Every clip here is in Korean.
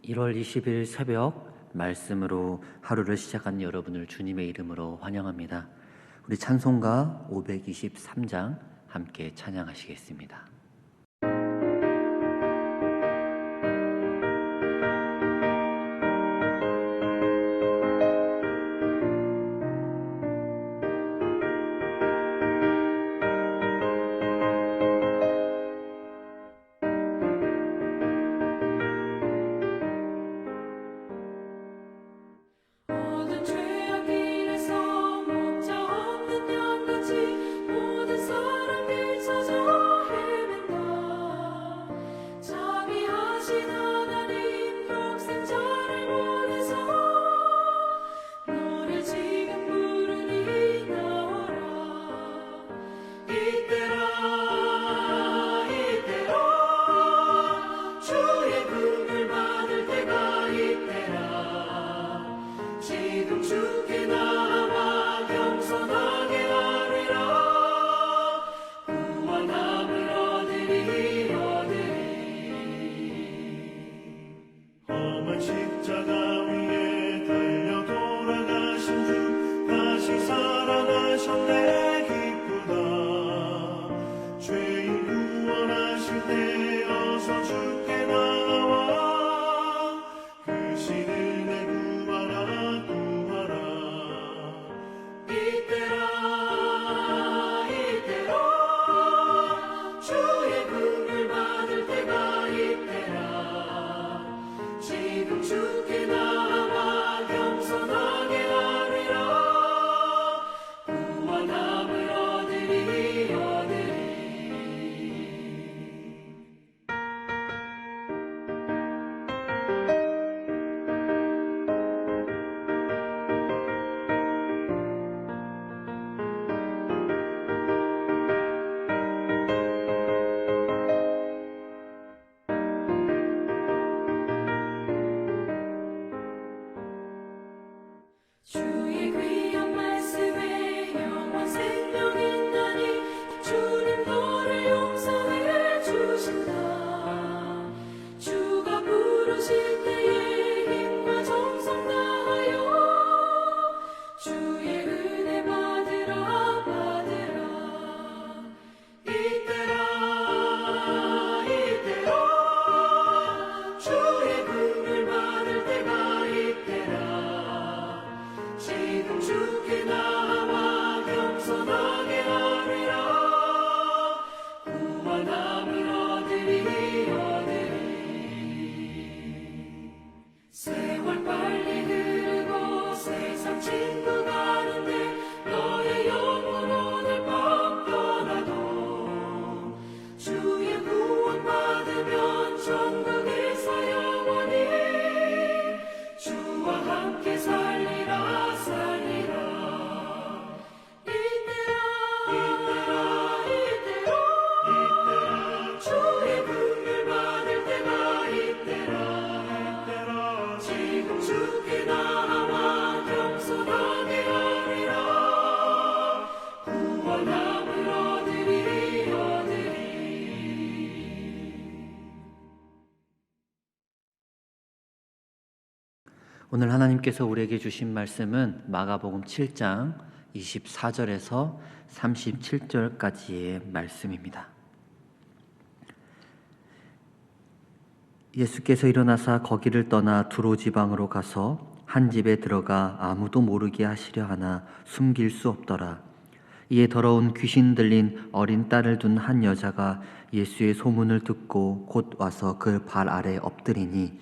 1월 20일 새벽 말씀으로 하루를 시작한 여러분을 주님의 이름으로 환영합니다. 우리 찬송가 523장 함께 찬양하시겠습니다. 오늘 하나님께서 우리에게 주신 말씀은 마가복음 7장 24절에서 37절까지의 말씀입니다. 예수께서 일어나사 거기를 떠나 두로 지방으로 가서 한 집에 들어가 아무도 모르게 하시려 하나 숨길 수 없더라. 이에 더러운 귀신 들린 어린 딸을 둔 한 여자가 예수의 소문을 듣고 곧 와서 그 발 아래 엎드리니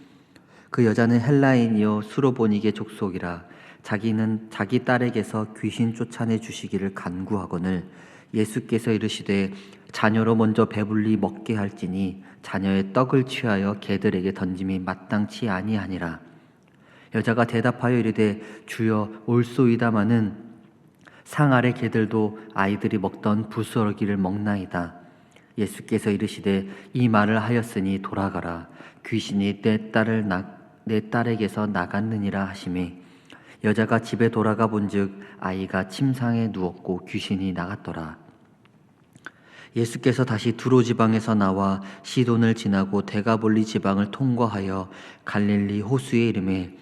그 여자는 헬라인이요 수로보니게 족속이라. 자기는 자기 딸에게서 귀신 쫓아내 주시기를 간구하거늘 예수께서 이르시되 자녀로 먼저 배불리 먹게 할지니 자녀의 떡을 취하여 개들에게 던짐이 마땅치 아니하니라. 여자가 대답하여 이르되 주여 올소이다마는 상 아래 개들도 아이들이 먹던 부스러기를 먹나이다. 예수께서 이르시되 이 말을 하였으니 돌아가라. 귀신이 내 딸에게서 나갔느니라 하시매 여자가 집에 돌아가 본즉 아이가 침상에 누웠고 귀신이 나갔더라. 예수께서 다시 두로 지방에서 나와 시돈을 지나고 데가볼리 지방을 통과하여 갈릴리 호수에 이르매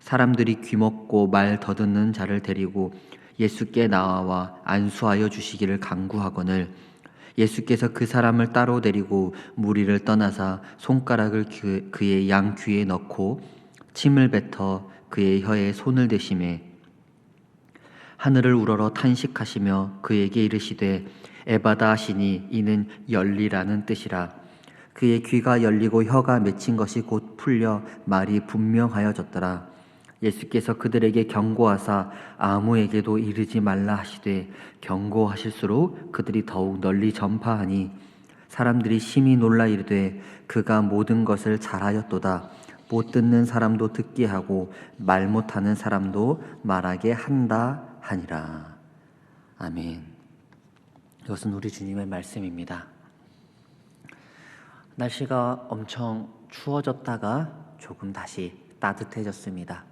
사람들이 귀먹고 말 더듬는 자를 데리고 예수께 나와 안수하여 주시기를 간구하거늘 예수께서 그 사람을 따로 데리고 무리를 떠나사 손가락을 그의 양 귀에 넣고 침을 뱉어 그의 혀에 손을 대시매 하늘을 우러러 탄식하시며 그에게 이르시되 에바다 하시니 이는 열리라는 뜻이라. 그의 귀가 열리고 혀가 맺힌 것이 곧 풀려 말이 분명하여졌더라. 예수께서 그들에게 경고하사 아무에게도 이르지 말라 하시되 경고하실수록 그들이 더욱 널리 전파하니 사람들이 심히 놀라 이르되 그가 모든 것을 잘하였도다. 못 듣는 사람도 듣게 하고 말 못하는 사람도 말하게 한다 하니라. 아멘. 이것은 우리 주님의 말씀입니다. 날씨가 엄청 추워졌다가 조금 다시 따뜻해졌습니다.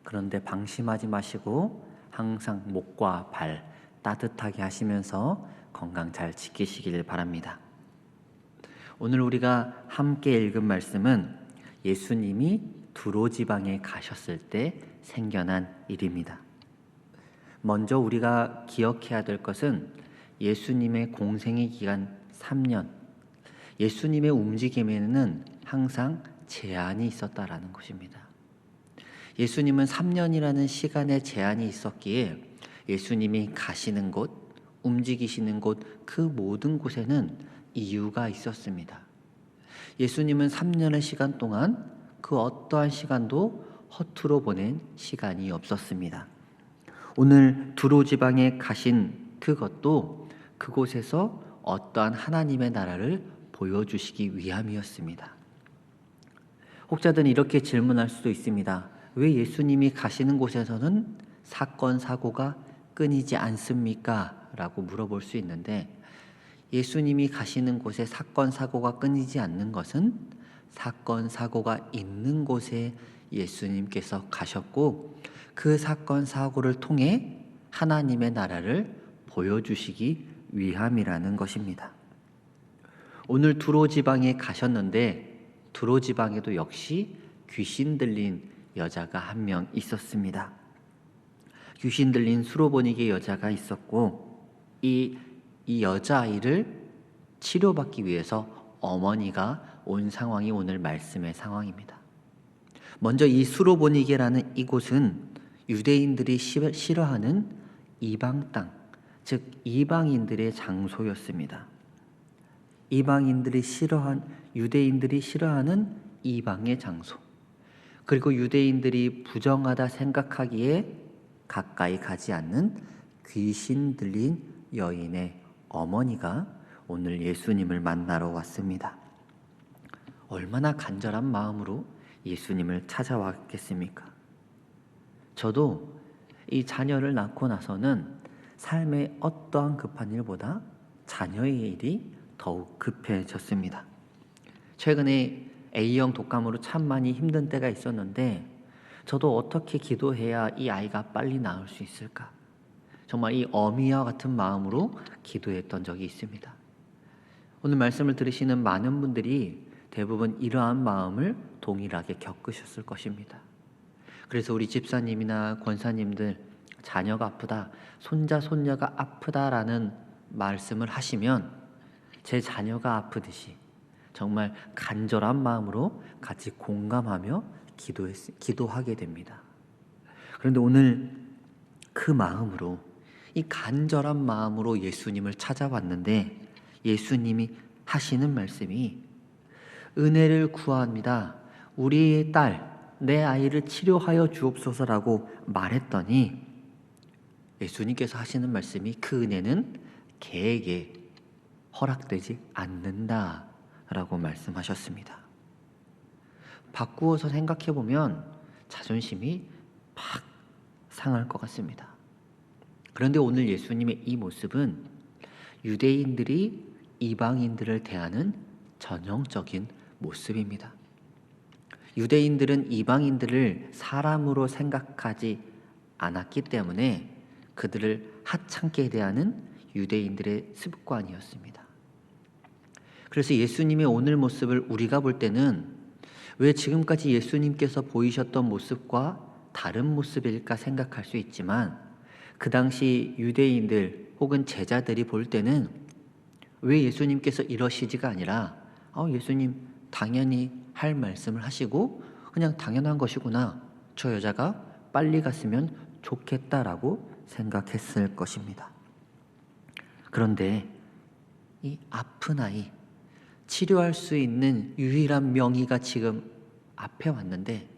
그런데 방심하지 마시고 항상 목과 발 따뜻하게 하시면서 건강 잘 지키시길 바랍니다. 오늘 우리가 함께 읽은 말씀은 예수님이 두로 지방에 가셨을 때 생겨난 일입니다. 먼저 우리가 기억해야 될 것은 예수님의 공생의 기간 3년, 예수님의 움직임에는 항상 제한이 있었다라는 것입니다. 예수님은 3년이라는 시간의 제한이 있었기에 예수님이 가시는 곳, 움직이시는 곳, 그 모든 곳에는 이유가 있었습니다. 예수님은 3년의 시간 동안 그 어떠한 시간도 허투루 보낸 시간이 없었습니다. 오늘 두로 지방에 가신 그것도 그곳에서 어떠한 하나님의 나라를 보여주시기 위함이었습니다. 혹자들은 이렇게 질문할 수도 있습니다. 왜 예수님이 가시는 곳에서는 사건, 사고가 끊이지 않습니까? 라고 물어볼 수 있는데 예수님이 가시는 곳에 사건, 사고가 끊이지 않는 것은 사건, 사고가 있는 곳에 예수님께서 가셨고 그 사건, 사고를 통해 하나님의 나라를 보여주시기 위함이라는 것입니다. 오늘 두로 지방에 가셨는데 두로 지방에도 역시 귀신 들린 여자가 한 명 있었습니다. 귀신 들린 수로보니게 여자가 있었고 이 여자아이를 치료받기 위해서 어머니가 온 상황이 오늘 말씀의 상황입니다. 먼저 이 수로보니게라는 이곳은 유대인들이 싫어하는 이방 땅, 즉 이방인들의 장소였습니다. 유대인들이 싫어하는 이방의 장소, 그리고 유대인들이 부정하다 생각하기에 가까이 가지 않는 귀신 들린 여인의 어머니가 오늘 예수님을 만나러 왔습니다. 얼마나 간절한 마음으로 예수님을 찾아왔겠습니까? 저도 이 자녀를 낳고 나서는 삶의 어떠한 급한 일보다 자녀의 일이 더욱 급해졌습니다. 최근에 A형 독감으로 참 많이 힘든 때가 있었는데 저도 어떻게 기도해야 이 아이가 빨리 나을 수 있을까? 정말 이 어미와 같은 마음으로 기도했던 적이 있습니다. 오늘 말씀을 들으시는 많은 분들이 대부분 이러한 마음을 동일하게 겪으셨을 것입니다. 그래서 우리 집사님이나 권사님들 자녀가 아프다, 손자, 손녀가 아프다라는 말씀을 하시면 제 자녀가 아프듯이 정말 간절한 마음으로 같이 공감하며 기도하게 됩니다. 그런데 오늘 그 마음으로, 이 간절한 마음으로 예수님을 찾아왔는데 예수님이 하시는 말씀이 은혜를 구합니다. 우리 딸, 내 아이를 치료하여 주옵소서라고 말했더니 예수님께서 하시는 말씀이 그 은혜는 개에게 허락되지 않는다라고 말씀하셨습니다. 바꾸어서 생각해보면 자존심이 팍 상할 것 같습니다. 그런데 오늘 예수님의 이 모습은 유대인들이 이방인들을 대하는 전형적인 모습입니다. 유대인들은 이방인들을 사람으로 생각하지 않았기 때문에 그들을 하찮게 대하는 유대인들의 습관이었습니다. 그래서 예수님의 오늘 모습을 우리가 볼 때는 왜 지금까지 예수님께서 보이셨던 모습과 다른 모습일까 생각할 수 있지만, 그 당시 유대인들 혹은 제자들이 볼 때는 왜 예수님께서 이러시지가 아니라 예수님 당연히 할 말씀을 하시고 그냥 당연한 것이구나, 저 여자가 빨리 갔으면 좋겠다라고 생각했을 것입니다. 그런데 이 아픈 아이, 치료할 수 있는 유일한 명의가 지금 앞에 왔는데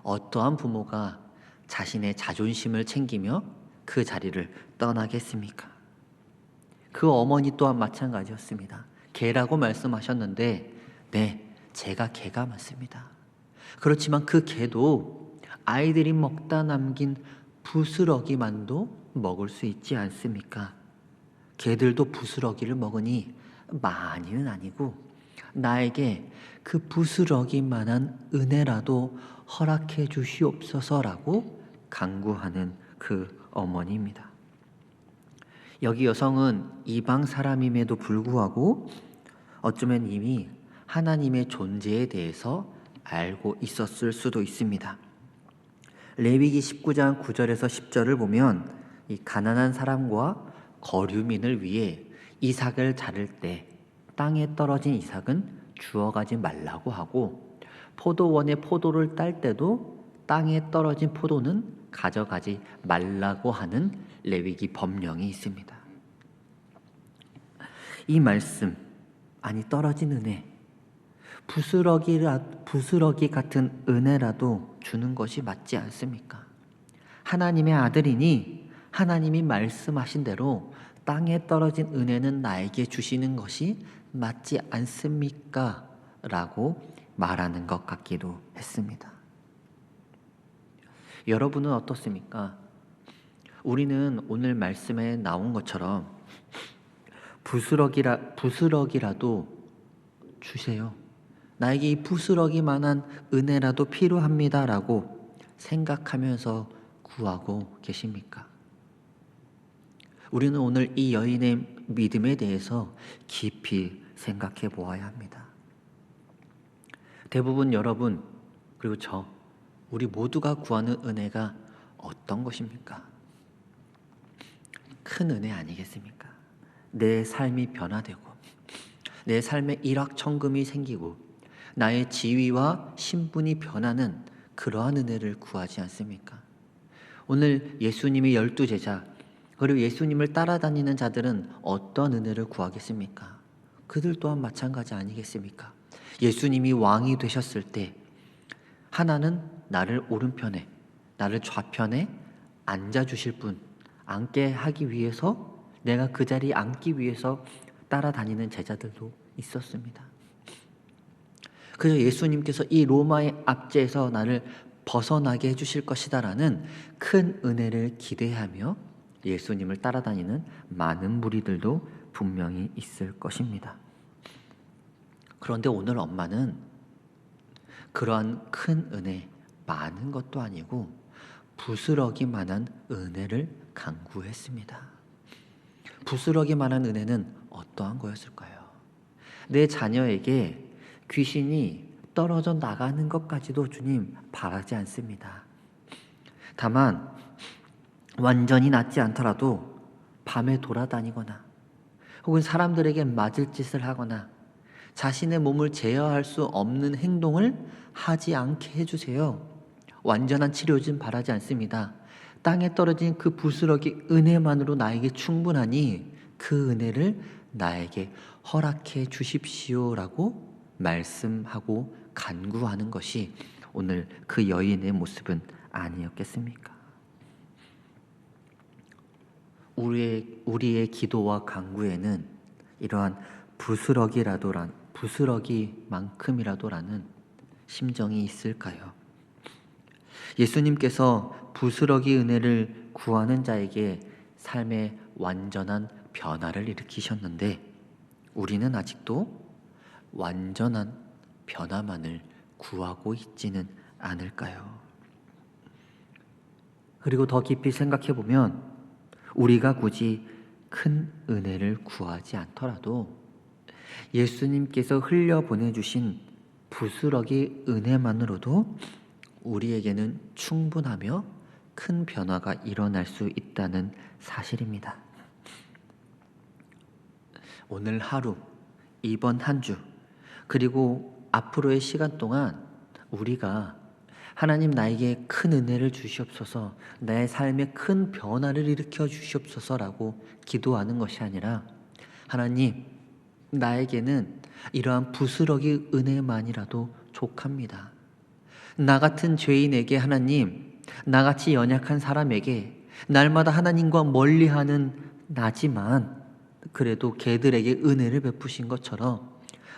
어떠한 부모가 자신의 자존심을 챙기며 그 자리를 떠나겠습니까? 그 어머니 또한 마찬가지였습니다. 개라고 말씀하셨는데 네, 제가 개가 맞습니다. 그렇지만 그 개도 아이들이 먹다 남긴 부스러기만도 먹을 수 있지 않습니까? 개들도 부스러기를 먹으니 많이는 아니고 나에게 그 부스러기만한 은혜라도 허락해 주시옵소서라고 간구하는 그 어머니입니다. 여기 여성은 이방 사람임에도 불구하고 어쩌면 이미 하나님의 존재에 대해서 알고 있었을 수도 있습니다. 레위기 19장 9절에서 10절을 보면 이 가난한 사람과 거류민을 위해 이삭을 자를 때 땅에 떨어진 이삭은 주워가지 말라고 하고, 포도원에 포도를 딸 때도 땅에 떨어진 포도는 가져가지 말라고 하는 레위기 법령이 있습니다. 이 말씀, 아니 떨어진 은혜, 부스러기 같은 은혜라도 주는 것이 맞지 않습니까? 하나님의 아들이니 하나님이 말씀하신 대로 땅에 떨어진 은혜는 나에게 주시는 것이 맞지 않습니까? 라고 말하는 것 같기도 했습니다. 여러분은 어떻습니까? 우리는 오늘 말씀에 나온 것처럼 부스러기라도 주세요, 나에게 이 부스러기만한 은혜라도 필요합니다라고 생각하면서 구하고 계십니까? 우리는 오늘 이 여인의 믿음에 대해서 깊이 생각해 보아야 합니다. 대부분 여러분, 그리고 우리 모두가 구하는 은혜가 어떤 것입니까? 큰 은혜 아니겠습니까? 내 삶이 변화되고 내 삶에 일확천금이 생기고 나의 지위와 신분이 변하는 그러한 은혜를 구하지 않습니까? 오늘 예수님의 12제자 그리고 예수님을 따라다니는 자들은 어떤 은혜를 구하겠습니까? 그들 또한 마찬가지 아니겠습니까? 예수님이 왕이 되셨을 때 하나는 나를 오른편에, 나를 좌편에 앉아주실 분, 앉게 하기 위해서, 내가 그 자리에 앉기 위해서 따라다니는 제자들도 있었습니다. 그래서 예수님께서 이 로마의 압제에서 나를 벗어나게 해주실 것이다라는 큰 은혜를 기대하며 예수님을 따라다니는 많은 무리들도 분명히 있을 것입니다. 그런데 오늘 엄마는 그러한 큰 은혜, 많은 것도 아니고 부스러기만한 은혜를 간구했습니다. 부스러기만한 은혜는 어떠한 거였을까요? 내 자녀에게 귀신이 떨어져 나가는 것까지도 주님 바라지 않습니다. 다만 완전히 낫지 않더라도 밤에 돌아다니거나 혹은 사람들에게 맞을 짓을 하거나 자신의 몸을 제어할 수 없는 행동을 하지 않게 해주세요. 완전한 치료는 바라지 않습니다. 땅에 떨어진 그 부스러기 은혜만으로 나에게 충분하니 그 은혜를 나에게 허락해 주십시오라고 말씀하고 간구하는 것이 오늘 그 여인의 모습은 아니었겠습니까? 우리의 기도와 간구에는 이러한 부스러기만큼이라도라는 심정이 있을까요? 예수님께서 부스러기 은혜를 구하는 자에게 삶의 완전한 변화를 일으키셨는데 우리는 아직도 완전한 변화만을 구하고 있지는 않을까요? 그리고 더 깊이 생각해 보면 우리가 굳이 큰 은혜를 구하지 않더라도 예수님께서 흘려 보내주신 부스러기 은혜만으로도 우리에게는 충분하며 큰 변화가 일어날 수 있다는 사실입니다. 오늘 하루, 이번 한 주, 그리고 앞으로의 시간 동안 우리가 하나님 나에게 큰 은혜를 주시옵소서, 내 삶에 큰 변화를 일으켜 주시옵소서라고 기도하는 것이 아니라, 하나님, 나에게는 이러한 부스러기 은혜만이라도 족합니다. 나 같은 죄인에게 하나님, 나같이 연약한 사람에게 날마다 하나님과 멀리하는 나지만 그래도 걔들에게 은혜를 베푸신 것처럼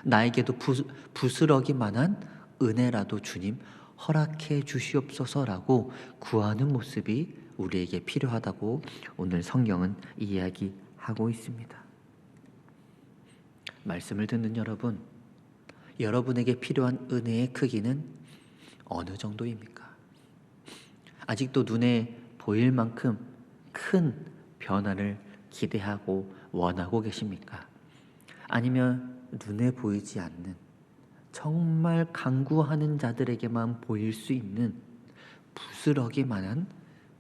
나에게도 부스러기만한 은혜라도 주님 허락해 주시옵소서라고 구하는 모습이 우리에게 필요하다고 오늘 성경은 이야기하고 있습니다. 말씀을 듣는 여러분, 여러분에게 필요한 은혜의 크기는 어느 정도입니까? 아직도 눈에 보일 만큼 큰 변화를 기대하고 원하고 계십니까? 아니면 눈에 보이지 않는 정말 간구하는 자들에게만 보일 수 있는 부스러기만한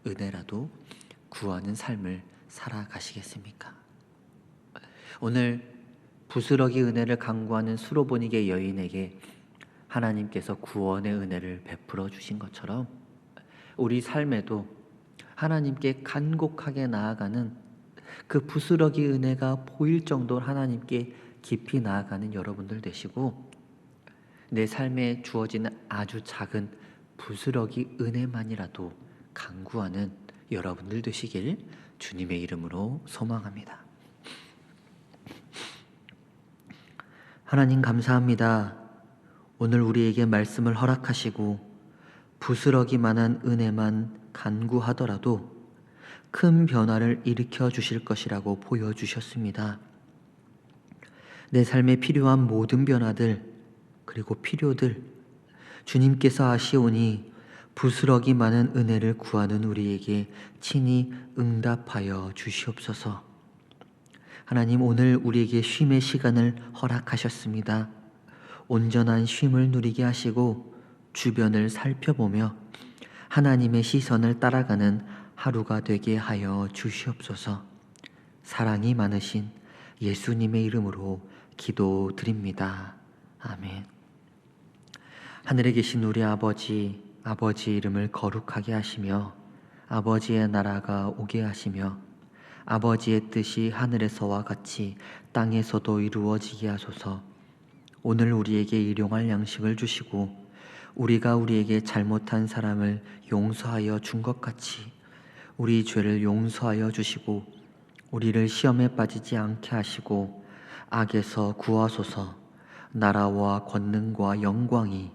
은혜라도 구하는 삶을 살아가시겠습니까? 오늘 부스러기 은혜를 간구하는 수로보니게 여인에게 하나님께서 구원의 은혜를 베풀어 주신 것처럼 우리 삶에도 하나님께 간곡하게 나아가는 그 부스러기 은혜가 보일 정도로 하나님께 깊이 나아가는 여러분들 되시고, 내 삶에 주어지는 아주 작은 부스러기 은혜만이라도 간구하는 여러분들 되시길 주님의 이름으로 소망합니다. 하나님 감사합니다. 오늘 우리에게 말씀을 허락하시고 부스러기만한 은혜만 간구하더라도 큰 변화를 일으켜 주실 것이라고 보여주셨습니다. 내 삶에 필요한 모든 변화들, 그리고 필요들 주님께서 아시오니 부스러기 많은 은혜를 구하는 우리에게 친히 응답하여 주시옵소서. 하나님, 오늘 우리에게 쉼의 시간을 허락하셨습니다. 온전한 쉼을 누리게 하시고 주변을 살펴보며 하나님의 시선을 따라가는 하루가 되게 하여 주시옵소서. 사랑이 많으신 예수님의 이름으로 기도드립니다. 아멘. 하늘에 계신 우리 아버지, 아버지의 이름을 거룩하게 하시며 아버지의 나라가 오게 하시며 아버지의 뜻이 하늘에서와 같이 땅에서도 이루어지게 하소서. 오늘 우리에게 일용할 양식을 주시고 우리가 우리에게 잘못한 사람을 용서하여 준 것 같이 우리 죄를 용서하여 주시고 우리를 시험에 빠지지 않게 하시고 악에서 구하소서. 나라와 권능과 영광이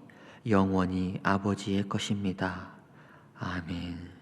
영원히 아버지의 것입니다. 아멘.